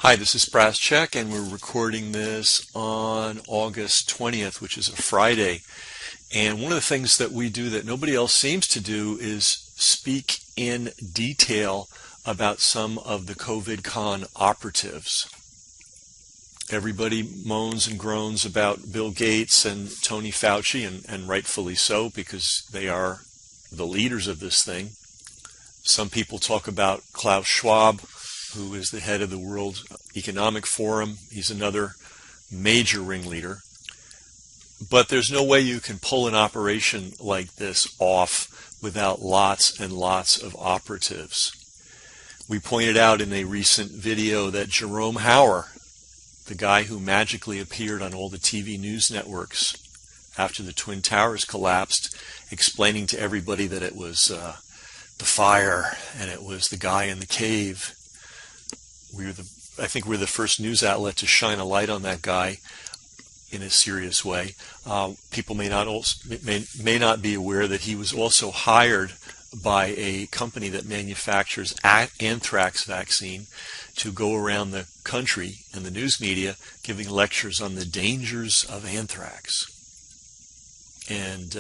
Hi, this is Brass Check, and we're recording this on August 20th, which is a Friday. And one of the things that we do that nobody else seems to do is speak in detail about some of the COVID-con operatives. Everybody moans and groans about Bill Gates and Tony Fauci, and rightfully so, because they are the leaders of this thing. Some people talk about Klaus Schwab, who is the head of the World Economic Forum. He's another major ringleader. But there's no way you can pull an operation like this off without lots and lots of operatives. We pointed out in a recent video that Jerome Hauer, the guy who magically appeared on all the TV news networks after the Twin Towers collapsed, explaining to everybody that it was the fire and it was the guy in the cave. I think we're the first news outlet to shine a light on that guy in a serious way. People may not be aware that he was also hired by a company that manufactures anthrax vaccine to go around the country and the news media giving lectures on the dangers of anthrax. And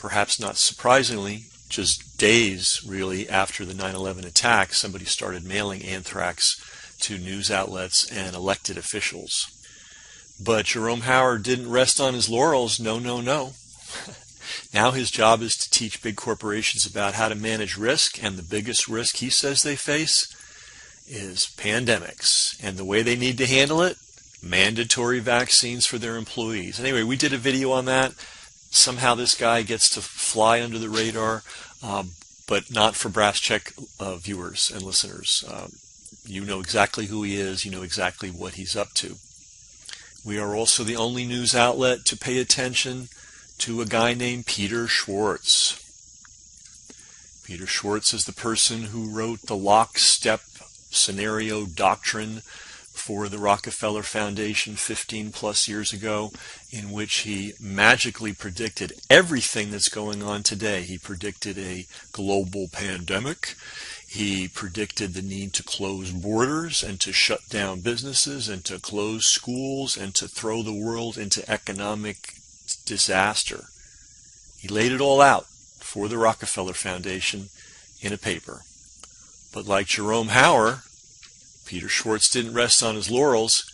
perhaps not surprisingly, just days really after the 9/11 attack, somebody started mailing anthrax to news outlets and elected officials. But Jerome Hauer didn't rest on his laurels. No. Now his job is to teach big corporations about how to manage risk, and the biggest risk he says they face is pandemics. And the way they need to handle it, mandatory vaccines for their employees. Anyway, we did a video on that. Somehow this guy gets to fly under the radar, but not for Brass Check viewers and listeners. You know exactly who he is. You know exactly what he's up to. We are also the only news outlet to pay attention to a guy named Peter Schwartz. Peter Schwartz is the person who wrote the lockstep scenario doctrine for the Rockefeller Foundation 15 plus years ago, in which he magically predicted everything that's going on today. He predicted a global pandemic. He predicted the need to close borders and to shut down businesses and to close schools and to throw the world into economic disaster. He laid it all out for the Rockefeller Foundation in a paper. But like Jerome Hauer, Peter Schwartz didn't rest on his laurels.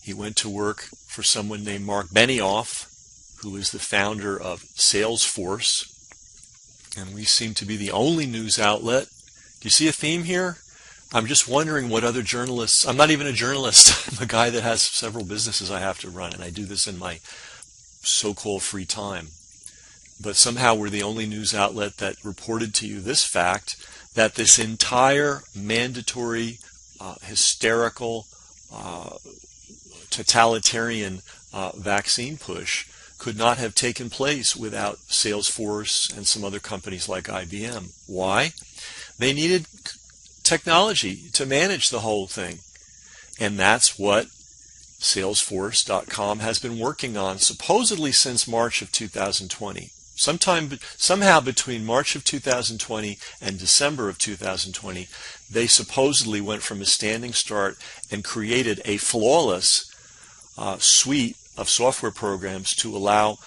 He went to work for someone named Mark Benioff, who is the founder of Salesforce. And we seem to be the only news outlet. Do you see a theme here? I'm just wondering what other journalists, I'm not even a journalist, I'm a guy that has several businesses I have to run, and I do this in my so-called free time. But somehow we're the only news outlet that reported to you this fact, that this entire mandatory, hysterical, totalitarian vaccine push could not have taken place without Salesforce and some other companies like IBM. Why? They needed technology to manage the whole thing. And that's what Salesforce.com has been working on supposedly since March of 2020. Somehow between March of 2020 and December of 2020, they supposedly went from a standing start and created a flawless suite of software programs to allow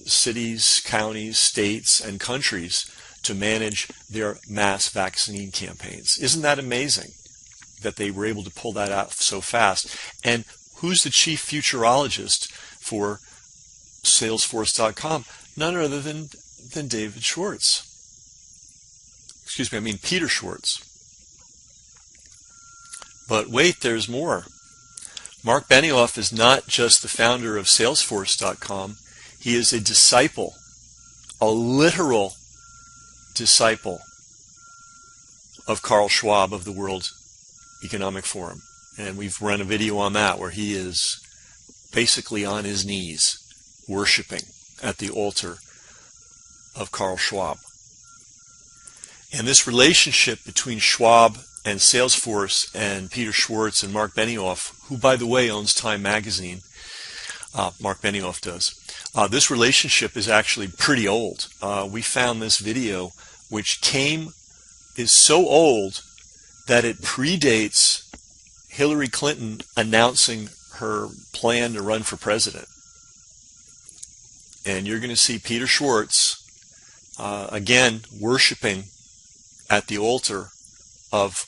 cities, counties, states, and countries to manage their mass vaccine campaigns. Isn't that amazing that they were able to pull that out so fast? And who's the chief futurologist for Salesforce.com? None other than David Schwartz. Peter Schwartz. But wait, there's more. Mark Benioff is not just the founder of Salesforce.com. He is a disciple, a literal disciple of Klaus Schwab of the World Economic Forum. And we've run a video on that where he is basically on his knees worshiping at the altar of Klaus Schwab. And this relationship between Schwab and Salesforce and Peter Schwartz and Mark Benioff, who by the way owns Time Magazine, Mark Benioff does, this relationship is actually pretty old. We found this video which is so old that it predates Hillary Clinton announcing her plan to run for president. And you're going to see Peter Schwartz, again, worshiping at the altar of,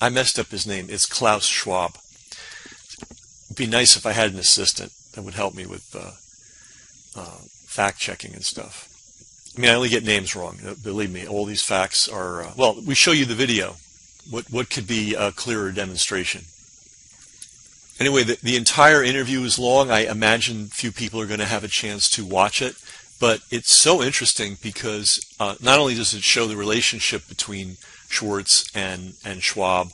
I messed up his name, it's Klaus Schwab. It'd be nice if I had an assistant that would help me with fact checking and stuff. I mean, I only get names wrong. Believe me, all these facts are, well, we show you the video. What could be a clearer demonstration? Anyway, the entire interview is long. I imagine few people are going to have a chance to watch it, but it's so interesting because not only does it show the relationship between Schwartz and Schwab,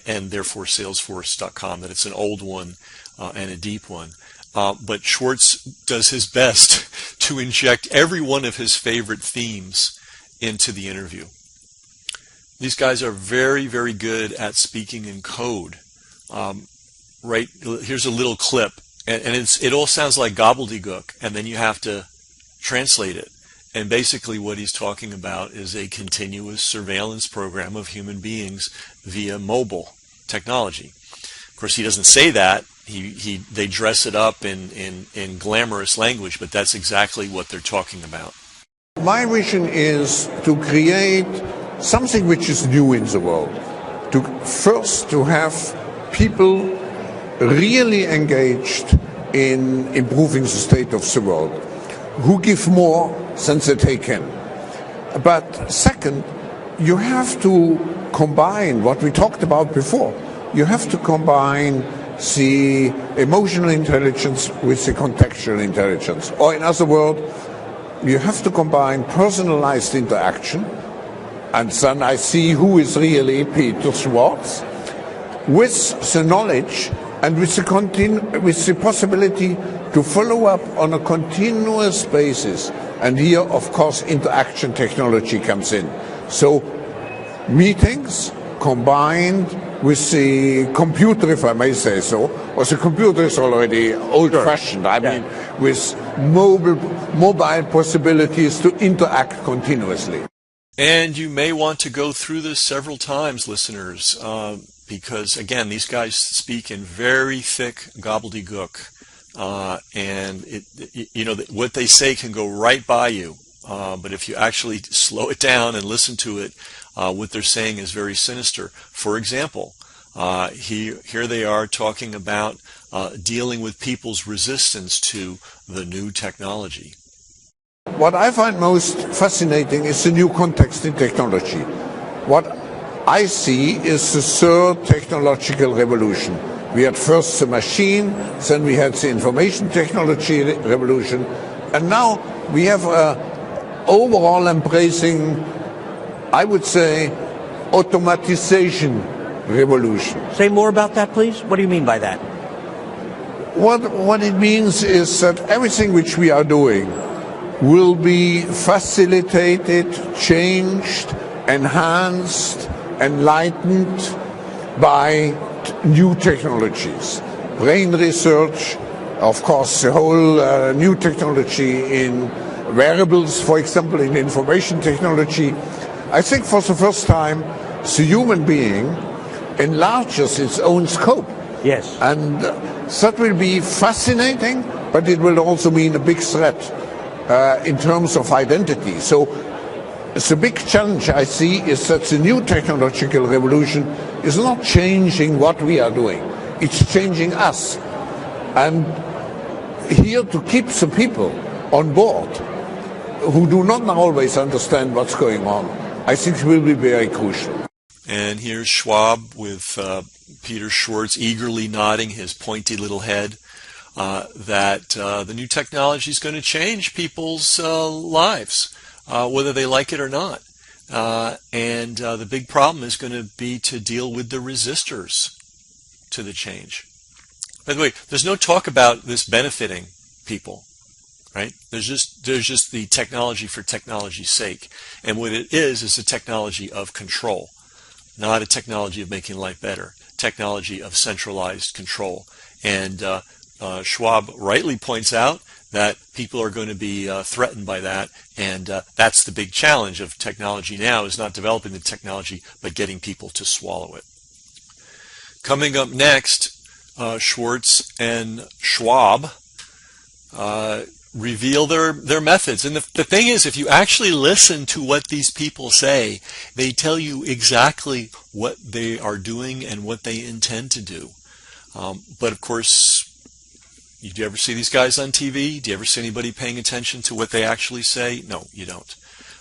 and therefore Salesforce.com, that it's an old one and a deep one, but Schwartz does his best to inject every one of his favorite themes into the interview. These guys are very, very good at speaking in code. Right, here's a little clip, and it all sounds like gobbledygook, and then you have to translate it. And basically what he's talking about is a continuous surveillance program of human beings via mobile technology. Of course, he doesn't say that. They dress it up in glamorous language, but that's exactly what they're talking about. My vision is to create something which is new in the world. To have people really engaged in improving the state of the world, who give more than they take in. But second, you have to combine what we talked about before. You have to combine the emotional intelligence with the contextual intelligence. Or in other words, you have to combine personalized interaction, and then I see who is really Peter Schwartz, with the knowledge and with the possibility to follow up on a continuous basis. And here, of course, interaction technology comes in. So meetings combined with the computer, if I may say so, or the computer is already old-fashioned. I mean, with mobile possibilities to interact continuously. And you may want to go through this several times, listeners, because, again, these guys speak in very thick gobbledygook, and what they say can go right by you. But if you actually slow it down and listen to it, what they're saying is very sinister. For example, here they are talking about dealing with people's resistance to the new technology. What I find most fascinating is the new context in technology. What I see is the third technological revolution. We had first the machine, then we had the information technology revolution, and now we have an overall embracing, I would say, automatization revolution. Say more about that, please. What do you mean by that? What it means is that everything which we are doing will be facilitated, changed, enhanced, enlightened by new technologies. Brain research, of course, the whole new technology in wearables, for example, in information technology. I think for the first time, the human being enlarges its own scope. Yes. And that will be fascinating, but it will also mean a big threat in terms of identity. So the big challenge I see is that the new technological revolution is not changing what we are doing. It's changing us. And here to keep the people on board who do not always understand what's going on, I think will be very crucial. And here's Schwab with Peter Schwartz eagerly nodding his pointy little head that the new technology is going to change people's lives, whether they like it or not. And the big problem is going to be to deal with the resistors to the change. By the way, there's no talk about this benefiting people, right? There's just the technology for technology's sake. And what it is a technology of control, not a technology of making life better, technology of centralized control. And Schwab rightly points out that people are going to be threatened by that, and that's the big challenge of technology now, is not developing the technology, but getting people to swallow it. Coming up next, Schwartz and Schwab reveal their methods. And the thing is, if you actually listen to what these people say, they tell you exactly what they are doing and what they intend to do. But of course, do you ever see these guys on TV? Do you ever see anybody paying attention to what they actually say? No, you don't.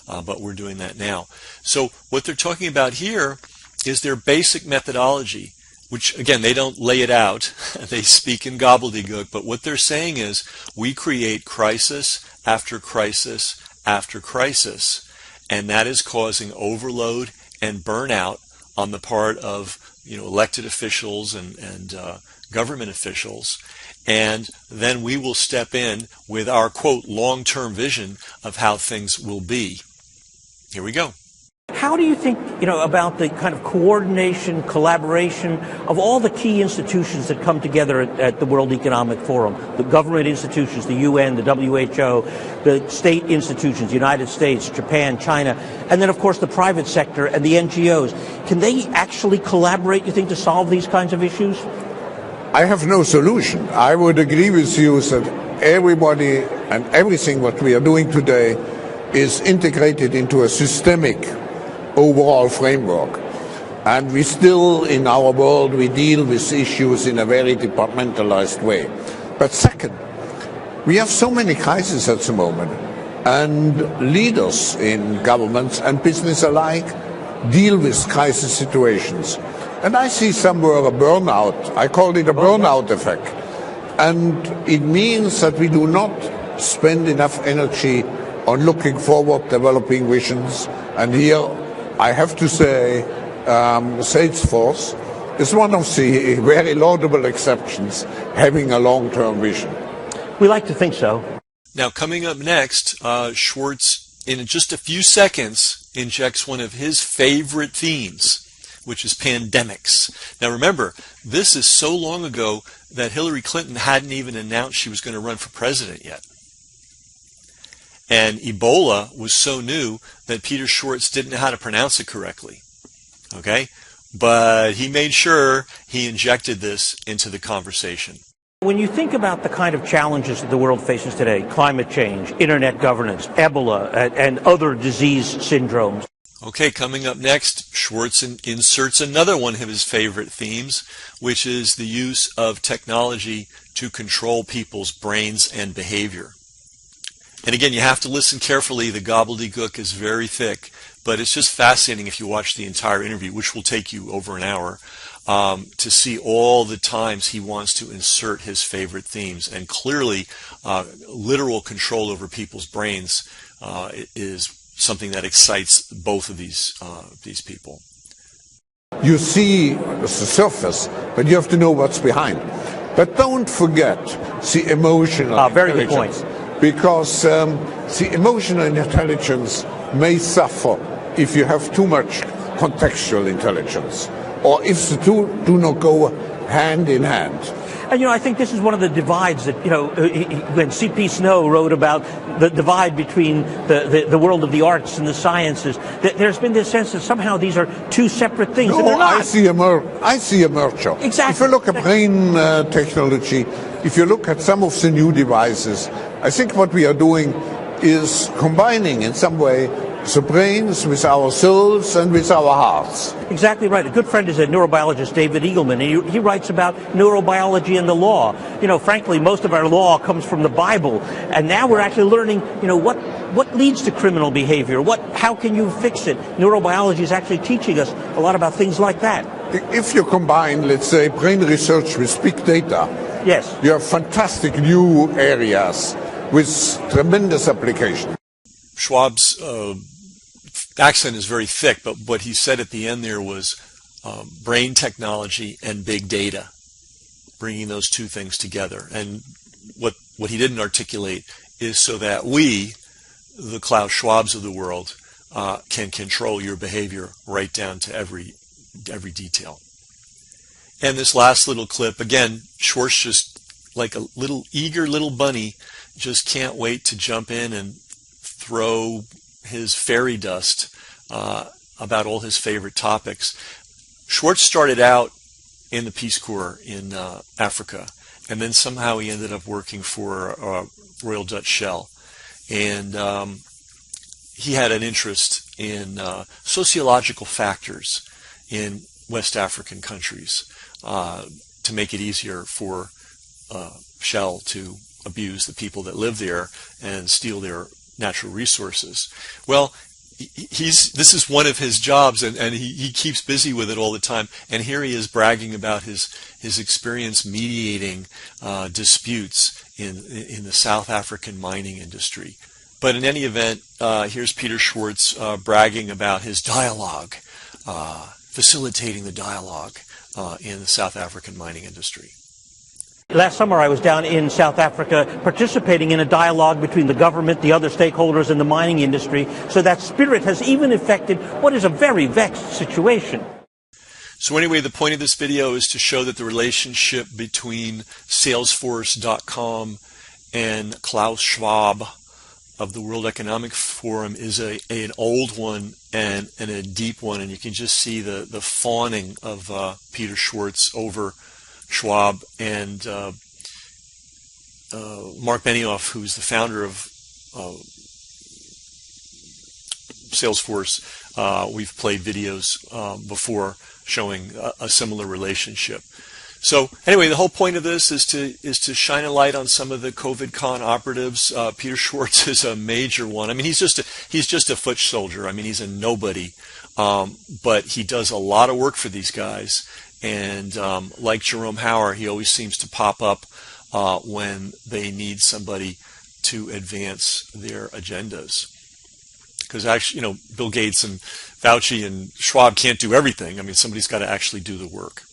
But we're doing that now. So what they're talking about here is their basic methodology, which, again, they don't lay it out. They speak in gobbledygook. But what they're saying is we create crisis after crisis after crisis. And that is causing overload and burnout on the part of elected officials and government officials. And then we will step in with our, quote, long-term vision of how things will be. Here we go. How do you think, about the kind of coordination, collaboration of all the key institutions that come together at the World Economic Forum? The government institutions, the UN, the WHO, the state institutions, the United States, Japan, China, and then, of course, the private sector and the NGOs. Can they actually collaborate, you think, to solve these kinds of issues? I have no solution. I would agree with you that everybody and everything what we are doing today is integrated into a systemic overall framework. And we still, in our world, we deal with issues in a very departmentalized way. But second, we have so many crises at the moment, and leaders in governments and business alike deal with crisis situations. And I see somewhere a burnout. I call it a burnout effect. And it means that we do not spend enough energy on looking forward, developing visions. And here, I have to say, Salesforce is one of the very laudable exceptions, having a long-term vision. We like to think so. Now, coming up next, Schwartz, in just a few seconds, injects one of his favorite themes, which is pandemics. Now remember, this is so long ago that Hillary Clinton hadn't even announced she was going to run for president yet. And Ebola was so new that Peter Schwartz didn't know how to pronounce it correctly. Okay? But he made sure he injected this into the conversation. When you think about the kind of challenges that the world faces today, climate change, internet governance, Ebola, and other disease syndromes. Okay, coming up next, Schwartz inserts another one of his favorite themes, which is the use of technology to control people's brains and behavior. And again, you have to listen carefully. The gobbledygook is very thick, but it's just fascinating if you watch the entire interview, which will take you over an hour, to see all the times he wants to insert his favorite themes. And clearly, literal control over people's brains is something that excites both of these people. You see the surface, but you have to know what's behind. But don't forget the emotional very intelligence. good point. Because the emotional intelligence may suffer if you have too much contextual intelligence, or if the two do not go hand in hand. And, I think this is one of the divides that, when C.P. Snow wrote about the divide between the world of the arts and the sciences, that there's been this sense that somehow these are two separate things. No, and they're not. I see a merger. Exactly. If you look at brain technology, if you look at some of the new devices, I think what we are doing is combining in some way the brains with our souls and with our hearts. Exactly right. A good friend is a neurobiologist, David Eagleman, and he writes about neurobiology and the law. Frankly, most of our law comes from the Bible, and now we're actually learning, what leads to criminal behavior? How can you fix it? Neurobiology is actually teaching us a lot about things like that. If you combine, let's say, brain research with big data, yes, you have fantastic new areas with tremendous application. Schwab's accent is very thick, but what he said at the end there was brain technology and big data, bringing those two things together. And what he didn't articulate is so that we, the Klaus Schwabs of the world, can control your behavior right down to every detail. And this last little clip, again, Schwartz just like a eager little bunny, just can't wait to jump in and throw his fairy dust about all his favorite topics. Schwartz started out in the Peace Corps in Africa. And then somehow he ended up working for Royal Dutch Shell. And he had an interest in sociological factors in West African countries to make it easier for Shell to abuse the people that live there and steal their natural resources. Well, this is one of his jobs, and he keeps busy with it all the time. And here he is bragging about his experience mediating disputes in the South African mining industry. But in any event, here's Peter Schwartz bragging about his dialogue, facilitating the dialogue in the South African mining industry. Last summer I was down in South Africa participating in a dialogue between the government, the other stakeholders, and the mining industry. So that spirit has even affected what is a very vexed situation. So anyway, the point of this video is to show that the relationship between Salesforce.com and Klaus Schwab of the World Economic Forum is an old one and a deep one. And you can just see the fawning of Peter Schwartz over Schwab and Mark Benioff, who's the founder of Salesforce. We've played videos before showing a similar relationship. So anyway, the whole point of this is to shine a light on some of the COVID con operatives. Peter Schwartz is a major one. I mean, he's just a foot soldier. I mean, he's a nobody, but he does a lot of work for these guys. And like Jerome Hauer, he always seems to pop up when they need somebody to advance their agendas. Because actually, Bill Gates and Fauci and Schwab can't do everything. I mean, somebody's got to actually do the work.